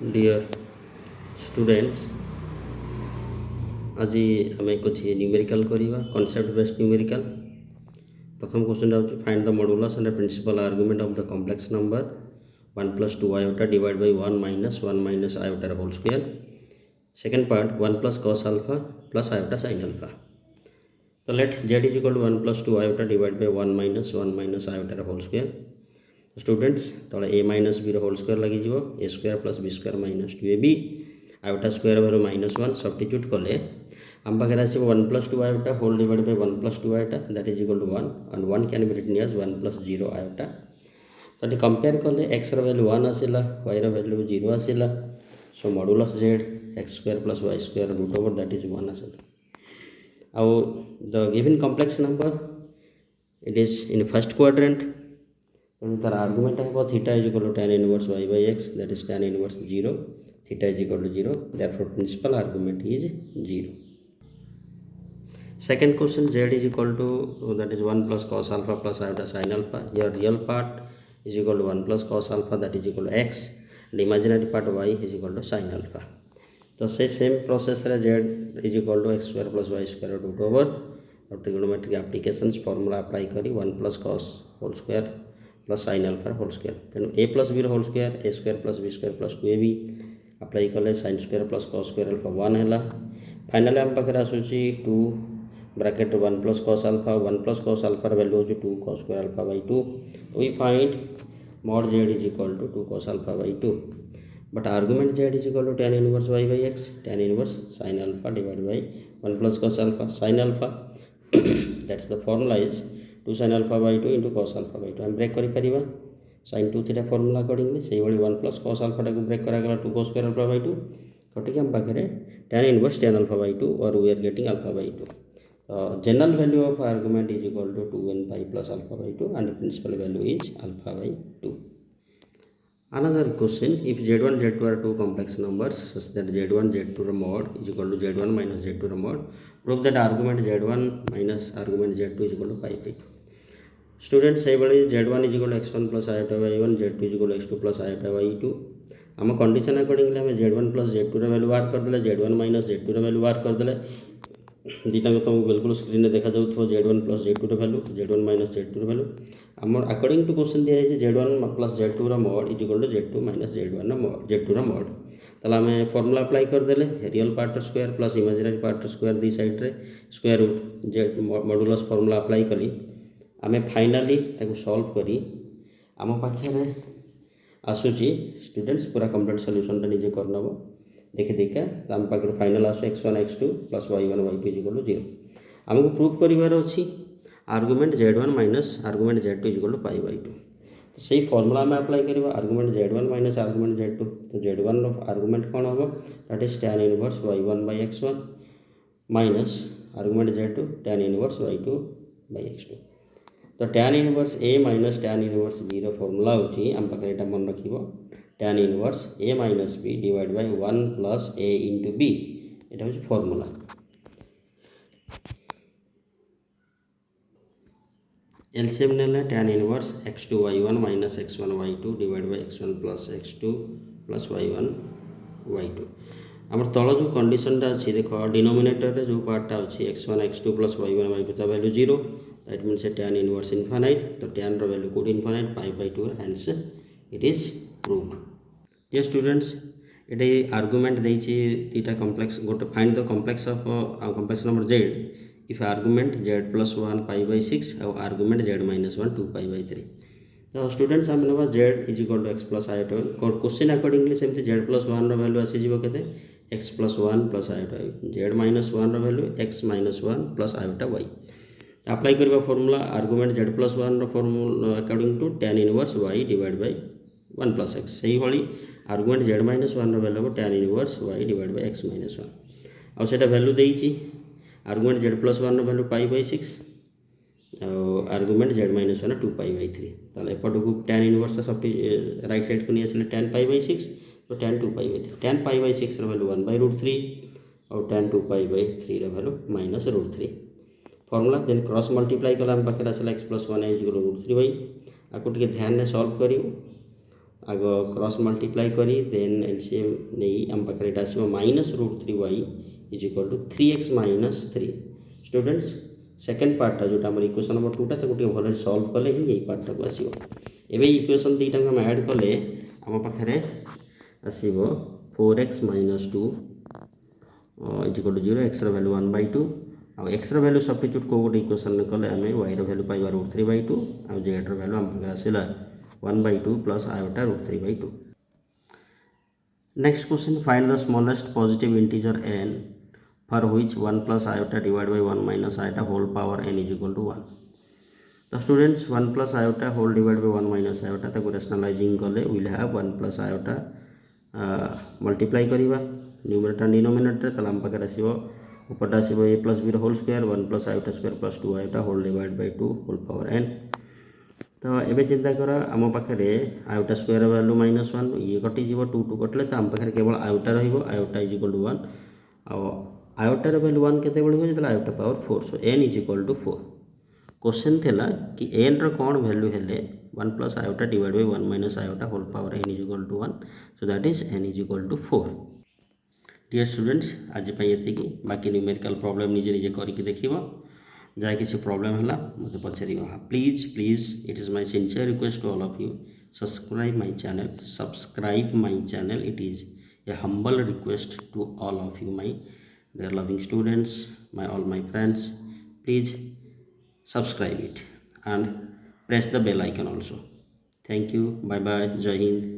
Dear students, आज आम कुछ न्यूमेरिकल करवा कॉन्सेप्ट बेस्ड न्यूमेरिकल। प्रथम question find the modulus and principal argument of the complex number 1 + 2 iota divided by 1 minus 1 minus iota whole square. Second part 1 plus cos alpha plus iota sin alpha. So let z is equal to 1 plus 2 iota divided by 1 minus iota whole square. Students तले a minus b whole square लगी a square plus b square minus 2ab iota square value -1 substitute कले आम पाखे आस 1 + 2 iota whole divide by 1 + 2 iota that is equal to 1 and 1 can be written as 1 + 0 iota. तो compare कले x value 1 आसला y value 0 आसला so modulus z x² + y² root over that is 1 आसला। आउ the given complex number it is in first quadrant तेणु तार argument है theta is equal to tan inverse y by x that is tan inverse 0 theta is equal to 0 therefore principal argument is 0। Second question z is equal to that is 1 plus cos alpha plus iota sin alpha। Here real part is equal to 1 plus cos alpha that is equal to x and imaginary part y is equal to sin alpha। तो से same process रे z is equal to x² + y² root over और trigonometric applications formula apply करी 1 plus cos whole square plus sin alpha whole square तेणु a + b whole square a² + b² + 2ab apply कले sin square plus cos square alpha 1 है। Finally आम पाखे आसूची 2 bracket 1 plus cos alpha 1 plus cos alpha value हो 2 cos square alpha by 2 we find mod z is equal to 2 cos alpha by 2 but argument z is equal to tan inverse y by x tan inverse sin alpha divided by 1 plus cos alpha sin alpha that's the formula is 2 sin alpha by 2 into cos alpha by 2 हम break करि परिबा sin 2 theta formula accordingly से भली 1 plus cos alpha टाको break करा गला 2 cos square alpha by 2 कटिक हम पाखरे tan inverse tan alpha by 2 or we are getting alpha by 2। general value of argument is equal to 2n pi plus alpha by 2 and the principal value is alpha by 2। Another question, if z1 z2 are two complex numbers such that z1 z2 mod is equal to z1 minus z2 mod, prove that argument z1 minus argument z2 is equal to pi by 2। Student से z1 is equal to x1 plus iota by 1 z2 is equal to x2 plus iota by 2 आम condition accordingly आम z1 plus z2 value बाहर करदे z1 minus z2 value बाहर करदे दुईटा तुमको बिल्कुल स्क्रीन में देखा जाऊँ z1 plus z2 value z1 minus z2 value आम अकॉर्डिंग टू क्वेश्चन दिखाई z1 plus z2 mod is equal to z2 minus z1 mod z2 mod ताला आम फॉर्मूला अप्लाई करदे real part square plus imaginary part square दी side रे square root z modulus formula apply कली आम finally ताको solve करी आम पाखे आसूची स्टूडेंट्स पूरा कंप्लीट सॉल्यूशन टा निजे करनबो देखि देखा आम पाखे फाइनल आसो x1 x2 plus y1 y2 is equal to 0 आमको प्रूफ करिवार अछि argument z1 minus argument z2 is equal to pi by 2 तो सही फॉर्मूला में अप्लाई करबा argument z1 minus argument z2 तो z1 रो आर्गुमेंट कोन होबो that is tan inverse y1 by x1 minus argument z2 tan inverse y2 by x2 तो tan inverse a minus tan inverse b रो formula होची हम पाखे एटा मन रखिबो tan inverse a minus b divide by 1 plus a into b एटा होची फॉर्मूला। एलसीएम नेले tan inverse x2 y1 minus x1 y2 divide by x1 plus x2 plus y1 y2 आमर तल जो कंडीशन टा अछि देखो डिनोमिनेटर रे जो पार्ट टा अछि x1 x2 plus y1 y2 ता value 0 that means tan inverse infinite तो tan रो वैल्यू कोड infinite pi by 2 hence it is proved. ये स्टूडेंट्स ये आर्गुमेंट देछि तीटा कॉम्प्लेक्स गोटे find the complex of complex number z if argument z plus 1 pi by 6 और argument z minus 1 2 pi by 3 तो students आम ना z is equal to x plus iota question accordingly सेमती z plus 1 रो value आसी जीवो केते x plus 1 plus iota z minus 1 रो value x minus 1 plus iota y apply करबा फॉर्मूला आर्गुमेंट z प्लस 1 रो formula according to tan inverse y divide by 1 plus x सही भली आर्गुमेंट z माइनस 1 रो value tan inverse y divide by x minus 1 और सेटा value देइची argument z plus 1 रो value pi by 6 और argument z minus 1 2 pi by 3 ताले एपट को tan इनवर्स सब राइट साइड को नहीं आसले tan पाई बाय 6 तो tan 2 pi by 3 tan pi by 6 रो वैल्यू 1 बाय √3 और tan 2 पाई बाय 3 रो value minus √3 formula then cross multiply कला हम पाखे आसला x plus 1 is equal to √3 by आको टिके ध्यान ने सॉल्व करियो आग क्रॉस मल्टीप्लाई करी देन एलसीएम नहीं आम पाखे आसो -√3y is equal to 3x - 3 students second पार्टा जोटा आम इक्वेशन नंबर 2टा ताको भल सॉल्व कले ही यही पार्टा को आसो एवं इक्वेशन दुईटा आम ऐड कले आम पाखे आसो 4x - 2 is equal to 0 x value 1/2 आउ x वैल्यू सब्स्टिट्यूट को गोटे इक्वेशन कले आम y वैल्यू पाइबा √3/2 आउ z वैल्यू आम पाखे आसला 1/2 plus iota √3/2. Next question, find the smallest positive integer n for which 1 plus iota divided by 1 minus iota whole power n is equal to 1. तो students 1 plus iota whole divided by 1 minus iota ताको rationalizing कले will have 1 plus iota multiply करिबा numerator denominator तला हम पाखे आसीबो ऊपरटा आसीबो a plus b whole square 1 plus iota square plus 2 iota whole divided by 2 whole power n. तो एबे चिंता कर आम पाखे आयोटा स्क्वायर वैल्यू -1 ये कटिज 2 2 कटिले तो आम पाखे केवल आयोटा रयोटा इज इक्वल टू 1 आयोटार वैल्यू 1 के बढ़ जो iota power 4 so n is equal to 4 question थिला कि n रो कौन वैल्यू हेले 1 plus iota divide by 1 minus iota whole power n is equal to 1 so that is n is equal to 4. Dear students आज ये बाकी numerical problem निजे निजे करके देखिबो जहाँ किसी प्रॉब्लम है मत पचार please it is my sincere request to all of you subscribe my channel it is a humble request to all of you my dear loving students all my friends please subscribe it and press the bell icon also. Thank you. Bye bye. Jai Hind.